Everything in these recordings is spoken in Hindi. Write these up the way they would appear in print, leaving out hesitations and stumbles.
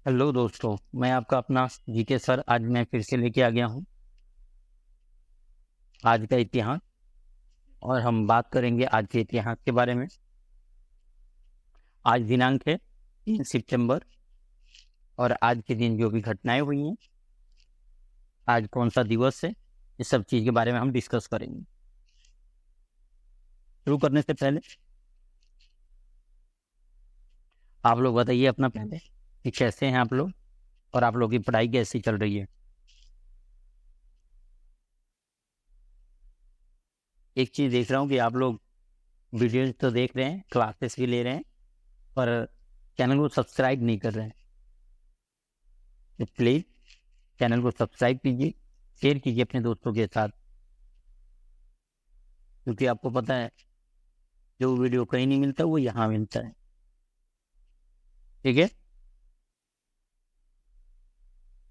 हेलो दोस्तों, मैं आपका अपना जीके सर आज मैं फिर से लेके आ गया हूँ आज का इतिहास। और हम बात करेंगे आज के इतिहास के बारे में। आज दिनांक है 3 सितंबर। और आज के दिन जो भी घटनाएं हुई हैं, आज कौन सा दिवस है, इस सब चीज़ के बारे में हम डिस्कस करेंगे। शुरू करने से पहले आप लोग बताइए अपना पहले कि कैसे हैं आप लोग और आप लोग की पढ़ाई कैसी चल रही है। एक चीज़ देख रहा हूँ कि आप लोग वीडियोज तो देख रहे हैं, क्लासेस भी ले रहे हैं, पर चैनल को सब्सक्राइब नहीं कर रहे हैं। तो प्लीज़ चैनल को सब्सक्राइब कीजिए, शेयर कीजिए अपने दोस्तों के साथ, क्योंकि आपको पता है जो वीडियो कहीं नहीं मिलता वो यहाँ मिलता है। ठीक है,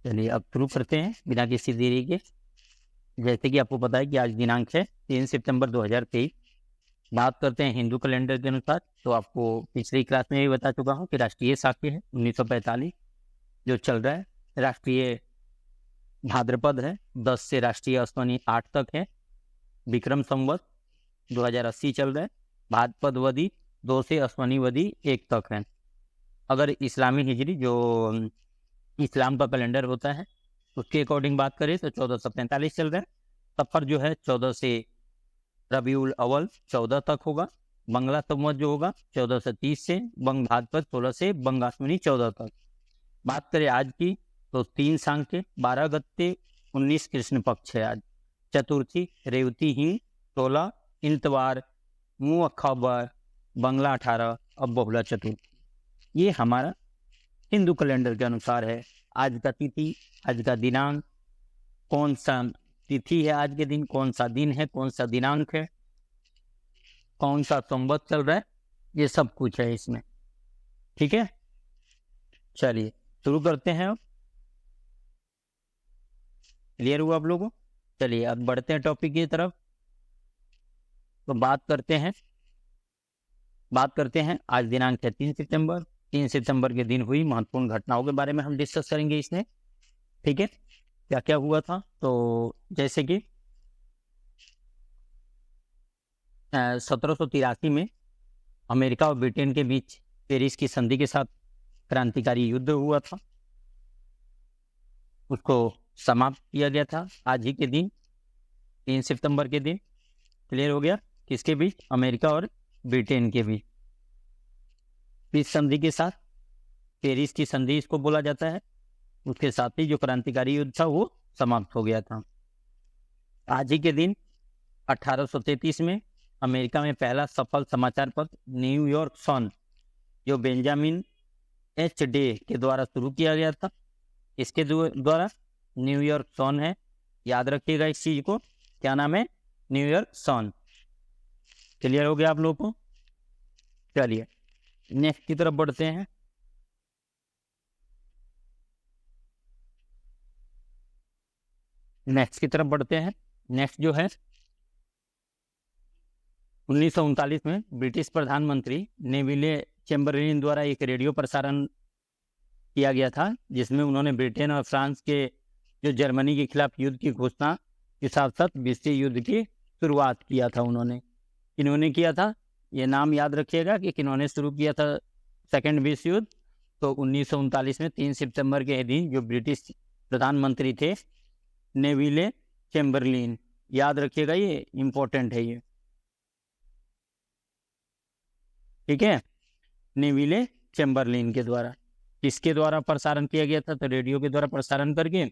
चलिए अब शुरू करते हैं बिना किसी देरी के। जैसे कि आपको पता है कि आज दिनांक है 3 सितंबर 2023। बात करते हैं हिंदू कैलेंडर के अनुसार, तो आपको पिछली क्लास में भी बता चुका हूँ कि राष्ट्रीय साक्य है 1945 जो चल रहा है। राष्ट्रीय भाद्रपद है 10 से राष्ट्रीय अश्वनी 8 तक है। विक्रम संवत 2080 चल रहा है। भाद्रपद वदी 2 से अश्वनी वदी 1 तक है। अगर इस्लामी हिजरी जो इस्लाम का कैलेंडर होता है उसके अकॉर्डिंग बात करें तो 1445 चल रहा है। सफर जो है 14 से रबीउल अव्वल 14 तक होगा। बंगला संवत जो होगा 1430 से, बंग भाद्रपद 16 से, बंग आश्विनी 14 तक। बात करें आज की तो 3 सांख्य 12 गत्ते 19 कृष्ण पक्ष है आज। चतुर्थी रेवती ही 16, इंतवार मुँह अक्खबर बंगला 18 और बहुला चतुर्थी। ये हमारा हिंदू कैलेंडर के अनुसार है। आज का तिथि, आज का दिनांक, कौन सा तिथि है आज के दिन, कौन सा दिन है, कौन सा दिनांक है, कौन सा संवत चल रहा है, ये सब कुछ है इसमें। ठीक है, चलिए शुरू करते हैं। अब क्लियर हुआ आप लोगों को? चलिए अब बढ़ते हैं टॉपिक की तरफ। तो बात करते हैं आज दिनांक है 3 सितंबर। 3 सितंबर के दिन हुई महत्वपूर्ण घटनाओं के बारे में हम डिस्कस करेंगे इसमें। ठीक है, क्या क्या हुआ था, तो जैसे कि 1783 में अमेरिका और ब्रिटेन के बीच पेरिस की संधि के साथ क्रांतिकारी युद्ध हुआ था, उसको समाप्त किया गया था आज ही के दिन 3 सितंबर के दिन। क्लियर हो गया? किसके बीच? अमेरिका और ब्रिटेन के बीच। इस संधि के साथ पेरिस की संधि इसको बोला जाता है। उसके साथ ही जो क्रांतिकारी युद्ध था वो समाप्त हो गया था। आज ही के दिन 1833 में अमेरिका में पहला सफल समाचार पत्र न्यूयॉर्क सन जो बेंजामिन एच डे के द्वारा शुरू किया गया था, इसके द्वारा न्यूयॉर्क सन है। याद रखिएगा इस चीज को, क्या नाम है? न्यूयॉर्क सन। क्लियर हो गया आप लोगों को? चलिए नेक्स्ट की तरफ बढ़ते हैं। नेक्स्ट जो है 1939 में ब्रिटिश प्रधानमंत्री नेविले चैम्बरलिन द्वारा एक रेडियो प्रसारण किया गया था, जिसमें उन्होंने ब्रिटेन और फ्रांस के जो जर्मनी के खिलाफ युद्ध की घोषणा के साथ साथ विश्व युद्ध की शुरुआत किया था। किन्होंने किया था? ये नाम याद रखिएगा कि किन्होंने शुरू किया था सेकेंड विश्व युद्ध। तो 1939 में 3 सितंबर के दिन जो ब्रिटिश प्रधानमंत्री थे नेविले चैम्बरलिन, याद रखिएगा, ये इंपॉर्टेंट है ये। ठीक है, नेविले चैम्बरलिन के द्वारा, किसके द्वारा प्रसारण किया गया था? तो रेडियो के द्वारा प्रसारण करके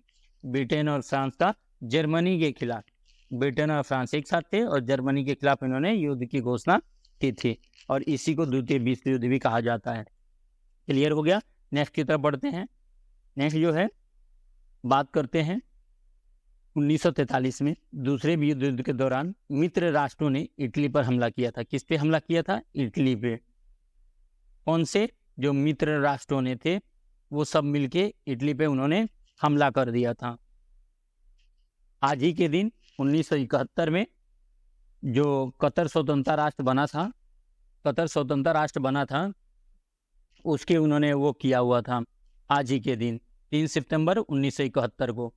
ब्रिटेन और फ्रांस का जर्मनी के खिलाफ, ब्रिटेन और फ्रांस एक साथ थे और जर्मनी के खिलाफ इन्होंने युद्ध की घोषणा की थी, और इसी को द्वितीय विश्व युद्ध भी कहा जाता है। क्लियर हो गया? नेक्स्ट की तरफ बढ़ते हैं। नेक्स्ट जो है बात करते हैं 1943 में दूसरे विश्व युद्ध के दौरान मित्र राष्ट्रों ने इटली पर हमला किया था। किस पे हमला किया था? इटली पे। कौन से? जो मित्र राष्ट्रों ने थे वो सब मिलके इटली पे उन्होंने हमला कर दिया था। आज ही के दिन 1971 में जो कतर स्वतंत्र राष्ट्र बना था उसके उन्होंने वो किया हुआ था, आज ही के दिन 3 सितंबर 1971 को।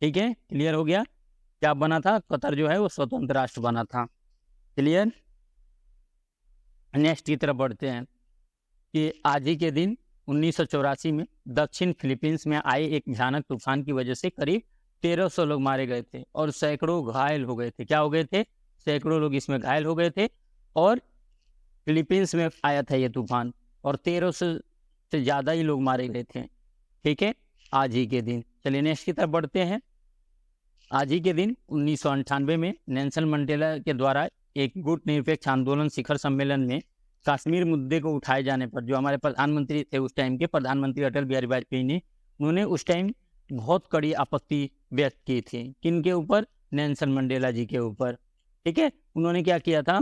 ठीक है, क्लियर हो गया। क्या बना था? कतर जो है वो स्वतंत्र राष्ट्र बना था। क्लियर। नेक्स्ट की तरफ बढ़ते हैं कि आज ही के दिन 1984 में दक्षिण फिलीपींस में आए एक भयानक तूफान की वजह से करीब 1300 लोग मारे गए थे और सैकड़ों घायल हो गए थे। क्या हो गए थे? सैकड़ों लोग इसमें घायल हो गए थे। और फिलीपींस में आया था ये तूफान और 1300 से ज़्यादा ही लोग मारे गए थे। ठीक है, आज ही के दिन। चलिए नेक्स्ट की तरफ बढ़ते हैं। आज ही के दिन 1998 में नेल्सन मंडेला के द्वारा एक गुट निरपेक्ष आंदोलन शिखर सम्मेलन में कश्मीर मुद्दे को उठाए जाने पर जो हमारे प्रधानमंत्री थे उस टाइम के, प्रधानमंत्री अटल बिहारी वाजपेयी ने, उन्होंने उस टाइम बहुत कड़ी आपत्ति व्यक्त की थी। किनके ऊपर? नेल्सन मंडेला जी के ऊपर। ठीक है, उन्होंने क्या किया था?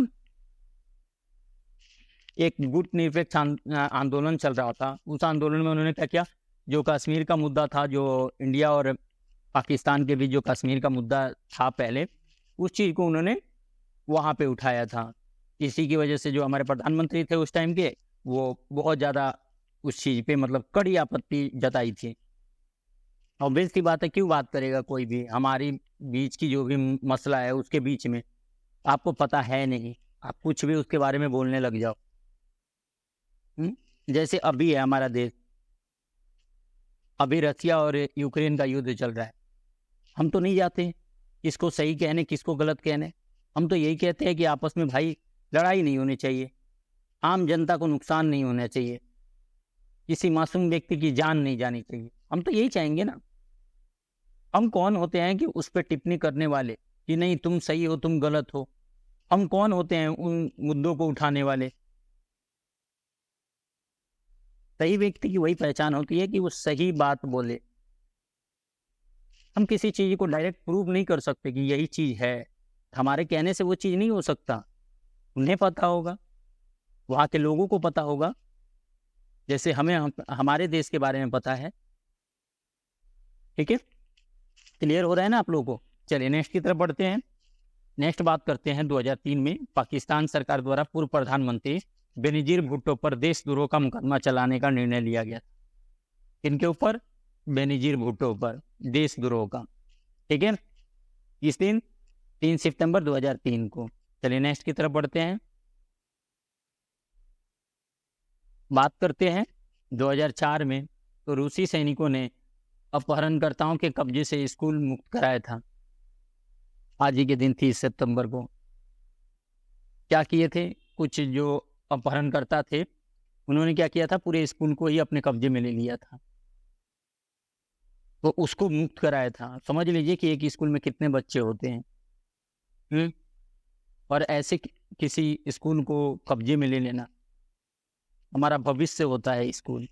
एक गुट निरपेक्ष आंदोलन चल रहा था। उस आंदोलन में उन्होंने क्या किया? जो कश्मीर का मुद्दा था, जो इंडिया और पाकिस्तान के बीच जो कश्मीर का मुद्दा था पहले, उस चीज़ को उन्होंने वहाँ पे उठाया था। इसी की वजह से जो हमारे प्रधानमंत्री थे उस टाइम के, वो बहुत ज़्यादा उस चीज़ पे मतलब कड़ी आपत्ति जताई थी। ऑब्वियस की बात है, क्यों बात करेगा कोई भी? हमारी बीच की जो भी मसला है उसके बीच में आपको पता है नहीं, आप कुछ भी उसके बारे में बोलने लग जाओ। जैसे अभी है हमारा देश, अभी रसिया और यूक्रेन का युद्ध चल रहा है। हम तो नहीं जाते किसको सही कहने किसको गलत कहने, हम तो यही कहते हैं कि आपस में भाई लड़ाई नहीं होनी चाहिए, आम जनता को नुकसान नहीं होना चाहिए, किसी मासूम व्यक्ति की जान नहीं जानी चाहिए। हम तो यही चाहेंगे ना। हम कौन होते हैं कि उस पर टिप्पणी करने वाले कि नहीं तुम सही हो तुम गलत हो? हम कौन होते हैं उन मुद्दों को उठाने वाले? सही व्यक्ति की वही पहचान होती है कि वो सही बात बोले। हम किसी चीज को डायरेक्ट प्रूव नहीं कर सकते कि यही चीज है, हमारे कहने से वो चीज नहीं हो सकता। उन्हें पता होगा, वहाँ के लोगों को पता होगा, जैसे हमारे देश के बारे में पता है। ठीक है, क्लियर हो रहा है ना आप लोगों को? चलिए नेक्स्ट की तरफ बढ़ते हैं। नेक्स्ट बात करते हैं 2003 में पाकिस्तान सरकार द्वारा पूर्व प्रधानमंत्री बेनजीर भुट्टो पर देशद्रोह का मुकदमा चलाने का निर्णय लिया गया। किनके ऊपर? बेनजीर भुट्टो पर देशद्रोह का। ठीक है, इस दिन 3 सितंबर 2003 को। चलिए नेक्स्ट की तरफ बढ़ते हैं। बात करते हैं 2004 में तो रूसी सैनिकों ने अपहरणकर्ताओं के कब्जे से स्कूल मुक्त कराया था। आज ही के दिन 30 सितंबर को क्या किए थे? कुछ जो अपहरणकर्ता थे उन्होंने क्या किया था? पूरे स्कूल को ही अपने कब्जे में ले लिया था, तो उसको मुक्त कराया था। समझ लीजिए कि एक स्कूल में कितने बच्चे होते हैं। और ऐसे किसी स्कूल को कब्जे में ले लेना, हमारा भविष्य होता है स्कूल,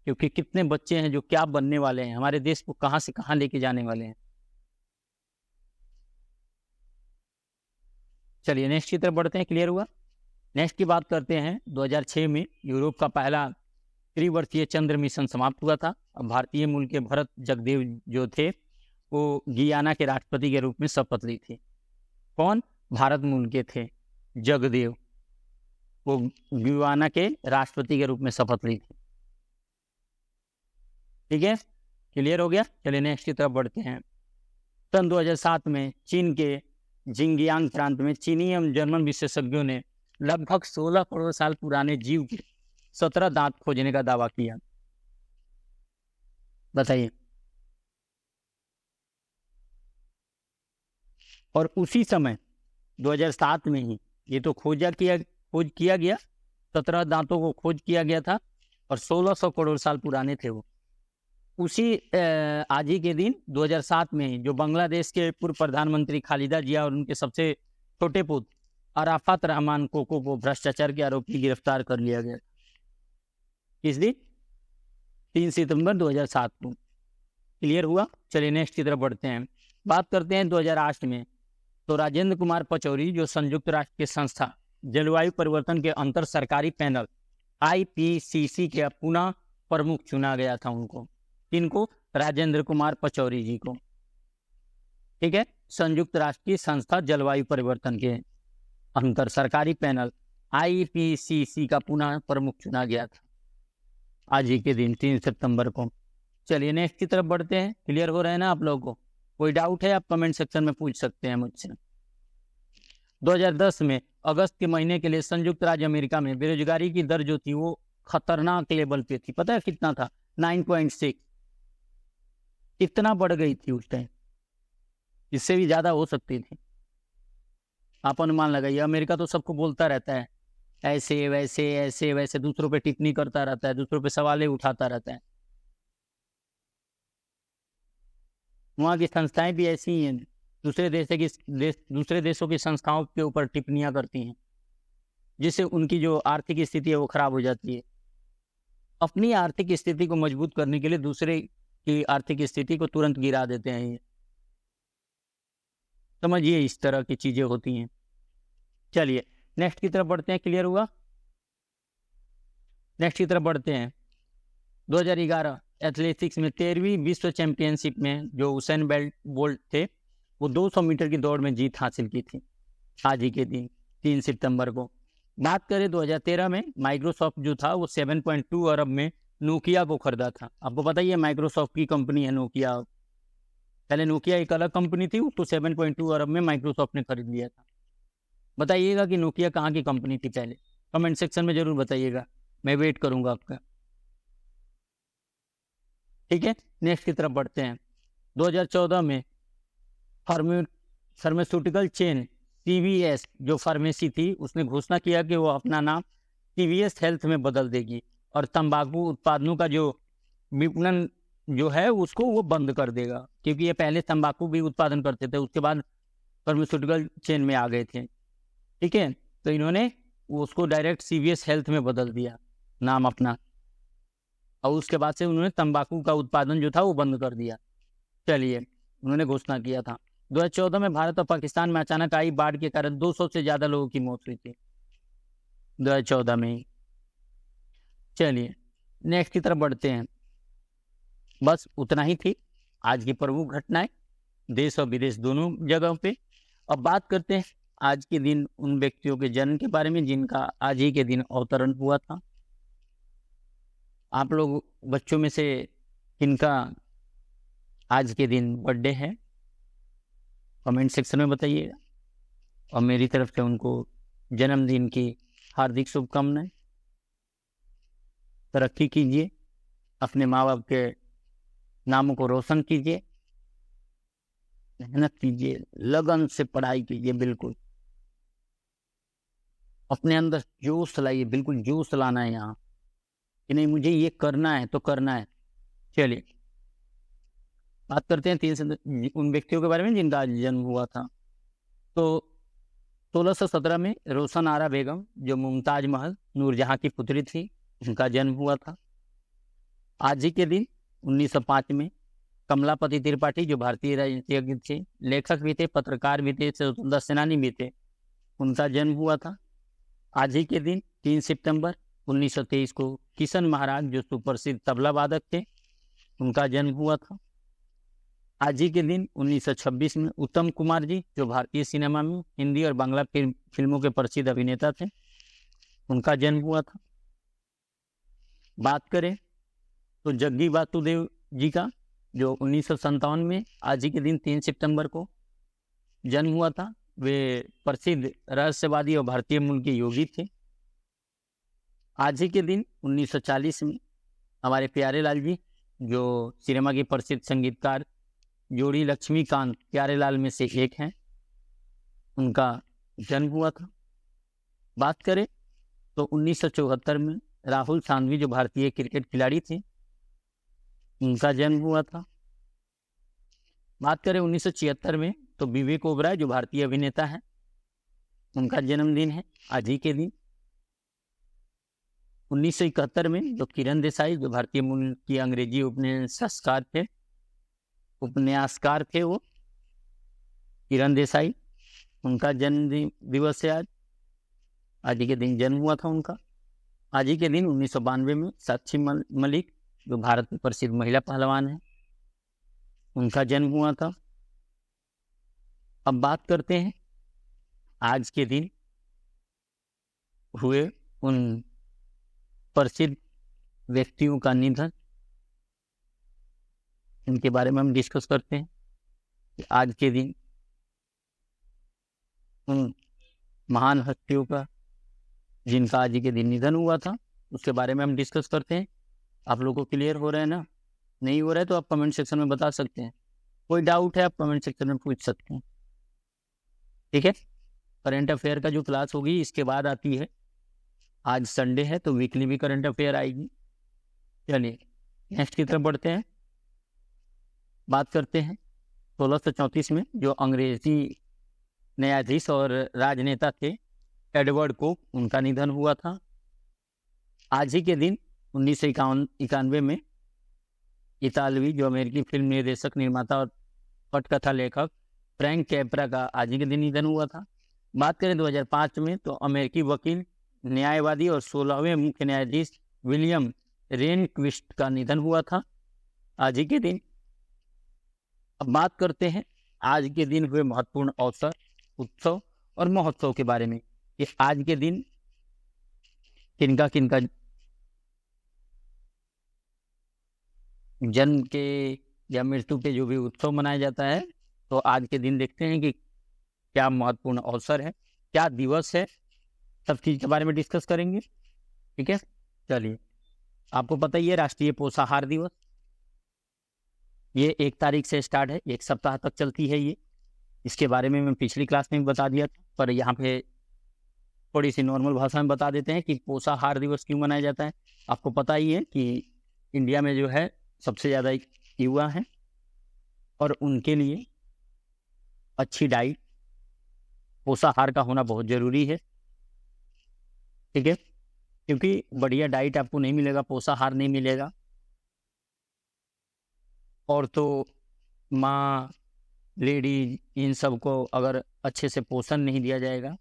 क्योंकि कितने बच्चे हैं जो क्या बनने वाले हैं, हमारे देश को कहां से कहां लेके जाने वाले हैं। चलिए नेक्स्ट की तरफ बढ़ते हैं। क्लियर हुआ? नेक्स्ट की बात करते हैं। 2006 में यूरोप का पहला त्रिवर्षीय चंद्र मिशन समाप्त हुआ था। अब भारतीय मूल के भरत जगदेव जो थे वो गियाना के राष्ट्रपति के रूप में शपथ ली थी। कौन? भारत मूल के थे जगदेव, वो गियाना के राष्ट्रपति के रूप में शपथ ली थी। ठीक है, क्लियर हो गया। चलिए नेक्स्ट की तरफ बढ़ते हैं। सन 2007 में चीन के जिंगजियांग प्रांत में चीनी एवं जर्मन विशेषज्ञों ने लगभग 16 करोड़ साल पुराने जीव के 17 दांत खोजने का दावा किया। बताइए। और उसी समय 2007 में ही ये तो खोज किया गया, 17 दांतों को खोज किया गया था और 1600 करोड़ साल पुराने थे वो। उसी आज ही के दिन 2007 में जो बांग्लादेश के पूर्व प्रधानमंत्री खालिदा जिया और उनके सबसे छोटे पुत्र अराफात रहमान कोको को भ्रष्टाचार के आरोप में गिरफ्तार कर लिया गया। किस दिन? 3 सितंबर 2007 को। क्लियर हुआ? चलिए नेक्स्ट की तरफ बढ़ते हैं। बात करते हैं 2008 में तो राजेंद्र कुमार पचौरी जो संयुक्त राष्ट्र की संस्था जलवायु परिवर्तन के अंतर सरकारी पैनल IPCC के पुनः प्रमुख चुना गया था उनको। किनको? राजेंद्र कुमार पचौरी जी को। ठीक है, संयुक्त राष्ट्र की संस्था जलवायु परिवर्तन के अंतर सरकारी पैनल IPCC का पुनः प्रमुख चुना गया था। आज ही के दिन 3 सितंबर को। चलिए नेक्स्ट की तरफ बढ़ते हैं। क्लियर हो रहा है ना आप लोगों को? कोई डाउट है आप कमेंट सेक्शन में पूछ सकते हैं मुझसे। 2010 में अगस्त के महीने के लिए संयुक्त राज्य अमेरिका में बेरोजगारी की दर जो थी वो खतरनाक लेवल पे थी। पता है कितना था? 9.6। इतना बढ़ गई थी उस टाइम, इससे भी ज्यादा हो सकती थी। आप अनुमान लगाइए। अमेरिका तो सबको बोलता रहता है ऐसे वैसे ऐसे वैसे, दूसरों पे टिप्पणी करता रहता है, दूसरों पे सवालें उठाता रहता है। वहाँ की संस्थाएं भी ऐसी ही हैं, दूसरे देशों की संस्थाओं के ऊपर टिप्पणियां करती हैं, जिससे उनकी जो आर्थिक स्थिति है वो खराब हो जाती है। अपनी आर्थिक स्थिति को मजबूत करने के लिए दूसरे की आर्थिक स्थिति को तुरंत गिरा देते हैं। ये समझिए, इस तरह की चीजें होती हैं। चलिए नेक्स्ट की तरफ बढ़ते हैं। क्लियर हुआ? नेक्स्ट की तरफ बढ़ते हैं। 2011 एथलेटिक्स में 13वीं विश्व चैंपियनशिप में जो हुसैन बोल्ट थे वो 200 मीटर की दौड़ में जीत हासिल की थी आज ही के दिन 3 सितंबर को। बात करें 2013 में माइक्रोसॉफ्ट जो था वो 7.2 अरब में नोकिया को खरीदा था। आपको पता ही है माइक्रोसॉफ्ट की कंपनी है नोकिया। पहले नोकिया एक अलग कंपनी थी, उसको 7.2 अरब में माइक्रोसॉफ्ट ने खरीद लिया था। बताइएगा कि नोकिया कहाँ की कंपनी थी पहले, कमेंट सेक्शन में जरूर बताइएगा, मैं वेट करूंगा आपका। ठीक है, नेक्स्ट की तरफ बढ़ते हैं। 2014 में फार्मास्यूटिकल चेन सीवीएस जो फार्मेसी थी उसने घोषणा किया कि वो अपना नाम सीवीएस हेल्थ में बदल देगी और तंबाकू उत्पादनों का जो विपणन जो है उसको वो बंद कर देगा, क्योंकि ये पहले तंबाकू भी उत्पादन करते थे, उसके बाद फार्मास्यूटिकल चेन में आ गए थे। ठीक है, तो इन्होंने उसको डायरेक्ट सीवीएस हेल्थ में बदल दिया नाम अपना, और उसके बाद से उन्होंने तंबाकू का उत्पादन जो था वो बंद कर दिया। चलिए, उन्होंने घोषणा किया था। 2014 में भारत और पाकिस्तान में अचानक आई बाढ़ के कारण 200 से ज्यादा लोगों की मौत हुई थी 2014 में ही। चलिए नेक्स्ट की तरफ बढ़ते हैं। बस उतना ही थी आज की प्रमुख घटनाएं देश और विदेश दोनों जगहों पे। अब बात करते हैं आज के दिन उन व्यक्तियों के जन्म के बारे में जिनका आज ही के दिन अवतरण हुआ था। आप लोग बच्चों में से किनका आज के दिन बर्थडे है कमेंट सेक्शन में बताइएगा, और मेरी तरफ से उनको जन्मदिन की हार्दिक शुभकामनाएं। तरक्की कीजिए, अपने माँ बाप के नामों को रोशन कीजिए, मेहनत कीजिए, लगन से पढ़ाई कीजिए, बिल्कुल अपने अंदर जोश लाइए, बिल्कुल जोश लाना है यहाँ कि नहीं मुझे ये करना है तो करना है। चलिए बात करते हैं उन व्यक्तियों के बारे में जिनका आज जन्म हुआ था। तो 1617 में रोशन आरा बेगम जो मुमताज महल नूरजहां की पुत्री थी उनका जन्म हुआ था। आज ही के दिन 1905 में कमलापति त्रिपाठी जो भारतीय राजनीतिज्ञ थे, लेखक भी थे, पत्रकार भी थे, स्वतंत्रता सेनानी भी थे, उनका जन्म हुआ था। आज ही के दिन 3 सितंबर 1923 को किशन महाराज जो सुप्रसिद्ध तबला वादक थे उनका जन्म हुआ था। आज ही के दिन 1926 में उत्तम कुमार जी जो भारतीय सिनेमा में हिंदी और बांग्ला फिल्मों के प्रसिद्ध अभिनेता थे उनका जन्म हुआ था। बात करें तो जग्गी वासुदेव जी का जो 1957 में आज ही के दिन 3 सितंबर को जन्म हुआ था, वे प्रसिद्ध रहस्यवादी और भारतीय मूल के योगी थे। आज ही के दिन 1940 में हमारे प्यारे लाल जी जो सिनेमा के प्रसिद्ध संगीतकार जोड़ी लक्ष्मीकांत प्यारेलाल में से एक हैं, उनका जन्म हुआ था। बात करें तो 1974 में राहुल सांघवी जो भारतीय क्रिकेट खिलाड़ी थे उनका जन्म हुआ था। बात करें 1976 में तो विवेक ओबराय जो भारतीय अभिनेता हैं उनका जन्मदिन है आज ही के दिन। 1971 में जो किरण देसाई जो भारतीय मूल की अंग्रेजी उपन्यासकार थे वो किरण देसाई, उनका जन्म दिवस है आज ही के दिन जन्म हुआ था उनका। आज ही के दिन 1992 में साक्षी मलिक जो भारत की प्रसिद्ध महिला पहलवान है उनका जन्म हुआ था। अब बात करते हैं आज के दिन हुए उन प्रसिद्ध व्यक्तियों का निधन, इनके बारे में हम डिस्कस करते हैं कि आज के दिन उन महान हस्तियों का जिनका आज के दिन निधन हुआ था उसके बारे में हम डिस्कस करते हैं। आप लोगों को क्लियर हो रहा है ना? नहीं हो रहा है तो आप कमेंट सेक्शन में बता सकते हैं। कोई डाउट है आप कमेंट सेक्शन में पूछ सकते हैं, ठीक है। करंट अफेयर का जो क्लास होगी इसके बाद आती है, आज संडे है तो वीकली भी करंट अफेयर आएगी। चलिए नेक्स्ट की तरफ बढ़ते हैं, बात करते हैं 1634 में जो अंग्रेजी न्यायाधीश और राजनेता थे एडवर्ड कोक, उनका निधन हुआ था। आज ही के दिन 1991 में इतालवी जो अमेरिकी फिल्म निर्देशक, निर्माता और पटकथा लेखक फ्रैंक कैप्रा का आज ही के दिन निधन हुआ था। बात करें 2005 में तो अमेरिकी वकील, न्यायवादी और 16वें मुख्य न्यायाधीश विलियम रेनक्विस्ट का निधन हुआ था आज ही के दिन। अब बात करते हैं आज के दिन हुए महत्वपूर्ण अवसर, उत्सव और महोत्सव के बारे में कि आज के दिन किनका किनका जन्म के या मृत्यु के जो भी उत्सव मनाया जाता है। तो आज के दिन देखते हैं कि क्या महत्वपूर्ण अवसर है, क्या दिवस है, सब चीज के बारे में डिस्कस करेंगे, ठीक है। चलिए, आपको पता ही है राष्ट्रीय पोषाहार दिवस, ये 1 तारीख से स्टार्ट है, 1 सप्ताह तक चलती है ये। इसके बारे में मैं पिछली क्लास में भी बता दिया था, पर यहाँ पे थोड़ी सी नॉर्मल भाषा में बता देते हैं कि पोषाहार दिवस क्यों मनाया जाता है। आपको पता ही है कि इंडिया में जो है सबसे ज़्यादा युवा हैं और उनके लिए अच्छी डाइट, पोषाहार का होना बहुत ज़रूरी है, ठीक है। क्योंकि बढ़िया डाइट आपको नहीं मिलेगा, पोषाहार नहीं मिलेगा, और तो माँ, लेडीज, इन सबको अगर अच्छे से पोषण नहीं दिया जाएगा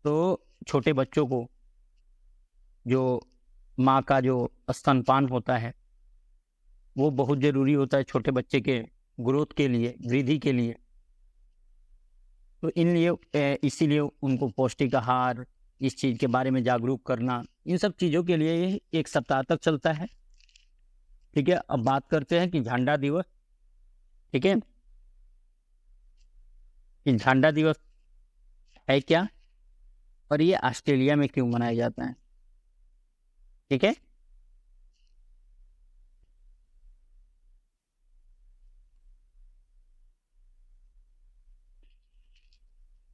तो छोटे बच्चों को जो माँ का जो स्तनपान होता है वो बहुत ज़रूरी होता है छोटे बच्चे के ग्रोथ के लिए, वृद्धि के लिए। तो इन लिए इसीलिए उनको पौष्टिक आहार, इस चीज़ के बारे में जागरूक करना, इन सब चीज़ों के लिए ये 1 सप्ताह तक चलता है, ठीक है। अब बात करते हैं कि झंडा दिवस, ठीक है, कि झंडा दिवस है क्या और ये ऑस्ट्रेलिया में क्यों मनाया जाता है, ठीक है।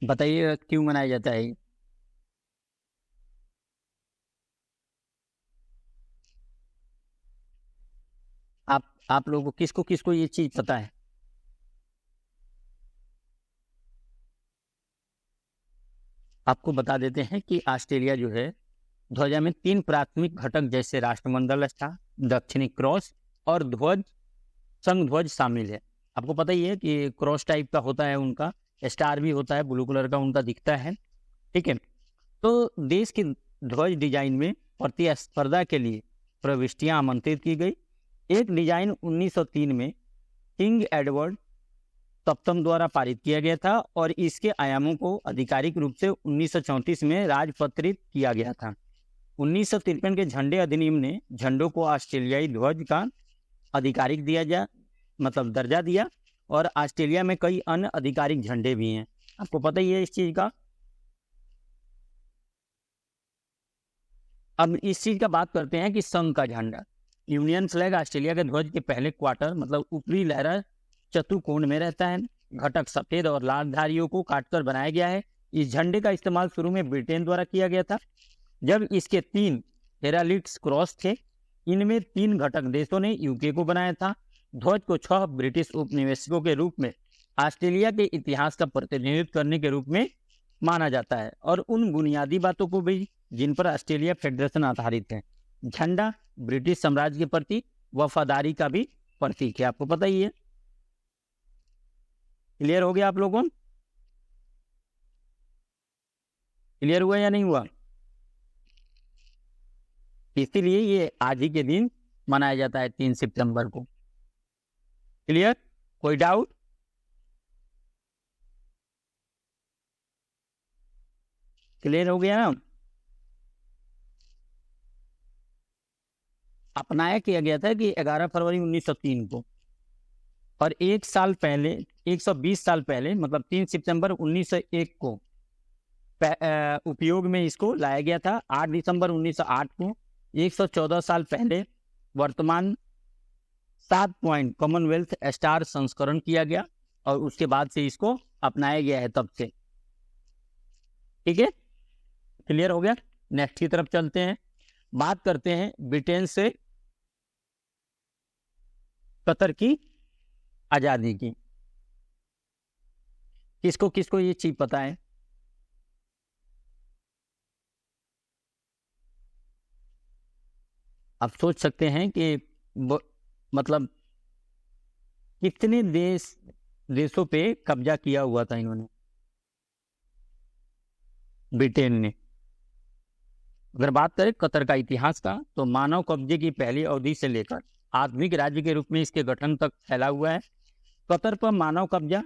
बताइए क्यों मनाया जाता है। आप लोगों को किसको किसको ये चीज पता है? आपको बता देते हैं कि ऑस्ट्रेलिया जो है ध्वजा में 3 प्राथमिक घटक जैसे राष्ट्रमंडल स्टार, दक्षिणी क्रॉस और ध्वज, संघ ध्वज शामिल है। आपको पता ही है कि क्रॉस टाइप का होता है उनका, स्टार भी होता है, ब्लू कलर का उनका दिखता है, ठीक है। तो देश की ध्वज डिजाइन में प्रतिस्पर्धा के लिए प्रविष्टियां आमंत्रित की गई। एक डिजाइन 1903 में किंग एडवर्ड सप्तम द्वारा पारित किया गया था और इसके आयामों को आधिकारिक रूप से 1934 में राजपत्रित किया गया था। 1953 के झंडे अधिनियम ने झंडों को ऑस्ट्रेलियाई ध्वज का आधिकारिक दर्जा दिया और ऑस्ट्रेलिया में कई अन्य आधिकारिक झंडे भी हैं। आपको पता ही है इस चीज का। अब इस चीज का बात करते हैं कि संघ का झंडा, यूनियन फ्लैग ऑस्ट्रेलिया के ध्वज के पहले क्वार्टर ऊपरी लहरा चतुर्कोण में रहता है। घटक सफेद और लाल धारियों को काटकर बनाया गया है। इस झंडे का इस्तेमाल शुरू में ब्रिटेन द्वारा किया गया था जब इसके 3 हेराल्ड्स क्रॉस थे। इनमें 3 घटक देशों ने यूके को बनाया था। ध्वज को 6 ब्रिटिश उपनिवेशकों के रूप में ऑस्ट्रेलिया के इतिहास का प्रतिनिधित्व करने के रूप में माना जाता है और उन बुनियादी बातों को भी जिन पर ऑस्ट्रेलिया फेडरेशन आधारित है। झंडा ब्रिटिश साम्राज्य के प्रति वफादारी का भी प्रतीक है, आपको पता ही है। क्लियर हो गया आप लोगों? क्लियर हुआ या नहीं हुआ? इसीलिए ये आज ही के दिन मनाया जाता है 3 सितंबर को। क्लियर? कोई डाउट? क्लियर हो गया ना? अपनाया किया गया था कि 11 फरवरी 1903 को, और 120 साल पहले मतलब 3 सितंबर 1901 को उपयोग में इसको लाया गया था। 8 दिसंबर 1908 को 114 साल पहले वर्तमान 7 पॉइंट कॉमनवेल्थ स्टार संस्करण किया गया, और उसके बाद से इसको अपनाया गया है तब से। ठीक है, क्लियर हो गया। नेक्स्ट की तरफ चलते हैं, बात करते हैं ब्रिटेन से कतर की आजादी की। किसको किसको ये चीज पता है? आप सोच सकते हैं कि मतलब कितने देशों पे कब्जा किया हुआ था इन्होंने, ब्रिटेन ने। अगर बात करें कतर का इतिहास का, तो मानव कब्जे की पहली अवधि से लेकर आधुनिक राज्य के रूप में इसके गठन तक फैला हुआ है। कतर पर मानव कब्जा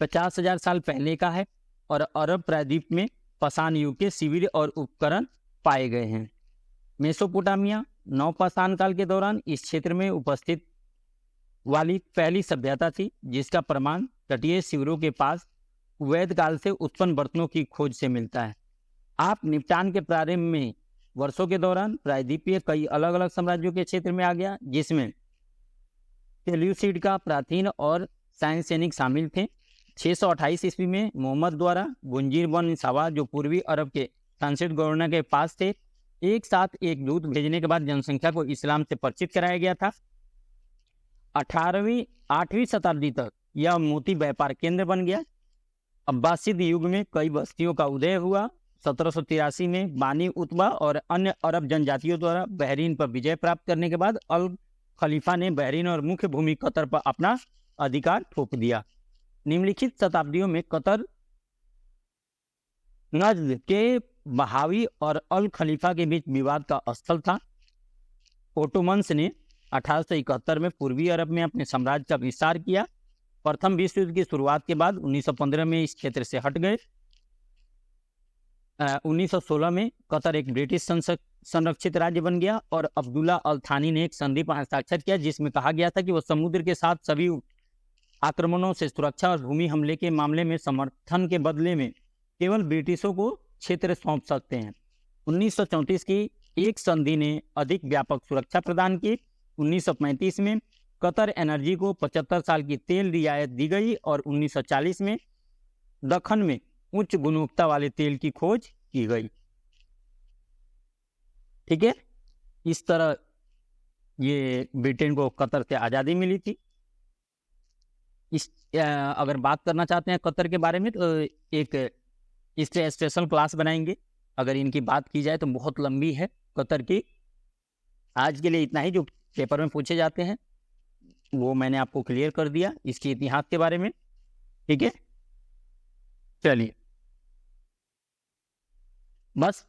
50,000 साल पहले का है, और अरब प्रायद्वीप में पाषाण युग के शिविर और उपकरण पाए गए हैं। मेसोपोटामिया नवपाषाण काल के दौरान इस क्षेत्र में उपस्थित वाली पहली सभ्यता थी, जिसका प्रमाण तटीय शिविरों के पास वैद काल से उत्पन्न बर्तनों की खोज से मिलता है। आप निपटान के प्रारंभ में वर्षों के दौरान प्रायद्वीपीय कई अलग अलग साम्राज्यों के क्षेत्र में आ गया, जिसमें सेल्यूसिड का प्राचीन और साइंसेनिक शामिल थे। 628 ईस्वी में मोहम्मद द्वारा गुंजीर बन सवा, जो पूर्वी अरब के संसद गवर्नर के पास थे, एक साथ एक दूत भेजने के बाद जनसंख्या को इस्लाम से परिचित कराया गया था। 8वीं शताब्दी तक यह मोती व्यापार केंद्र बन गया। अब्बासिद युग में कई बस्तियों का उदय हुआ। 1783 में बानी उत्बा और अन्य अरब जनजातियों द्वारा बहरीन पर विजय प्राप्त करने के बाद अल खलीफा ने बहरीन और मुख्य भूमि कतर पर अपना अधिकार थोप दिया। निम्नलिखित शताब्दियों में कतर नजद के बहावी और अल खलीफा के बीच विवाद का स्थल था। ओटोमन्स ने 1871 में पूर्वी अरब में अपने साम्राज्य का विस्तार किया। प्रथम विश्व युद्ध की शुरुआत के बाद 1915 में इस क्षेत्र से हट गए। 1916 में कतर एक ब्रिटिश संरक्षित राज्य बन गया, और अब्दुल्ला अल थानी ने एक संधि पर हस्ताक्षर किया, जिसमें कहा गया था कि वह समुद्र के साथ सभी आक्रमणों से सुरक्षा और भूमि हमले के मामले में समर्थन के बदले में केवल ब्रिटिशों को क्षेत्र सौंप सकते हैं। 1934 की एक संधि ने अधिक व्यापक सुरक्षा प्रदान की। 1935 में कतर एनर्जी को 75 साल की तेल रियायत दी गई, और 1940 में दक्खन में उच्च गुणवत्ता वाले तेल की खोज की गई। ठीक है, इस तरह ये ब्रिटेन को कतर से आज़ादी मिली थी। अगर बात करना चाहते हैं कतर के बारे में, तो एक इससे स्पेशल क्लास बनाएंगे। अगर इनकी बात की जाए तो बहुत लंबी है कतर की। आज के लिए इतना ही, जो पेपर में पूछे जाते हैं वो मैंने आपको क्लियर कर दिया इसके इतिहास के बारे में। ठीक है, चलिए बस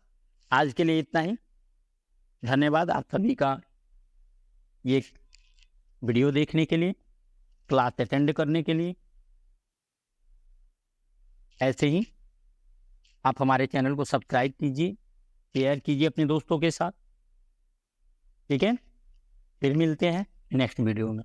आज के लिए इतना ही। धन्यवाद आप सभी का ये वीडियो देखने के लिए, क्लास अटेंड करने के लिए। ऐसे ही आप हमारे चैनल को सब्सक्राइब कीजिए, शेयर कीजिए अपने दोस्तों के साथ। ठीक है, फिर मिलते हैं नेक्स्ट वीडियो में।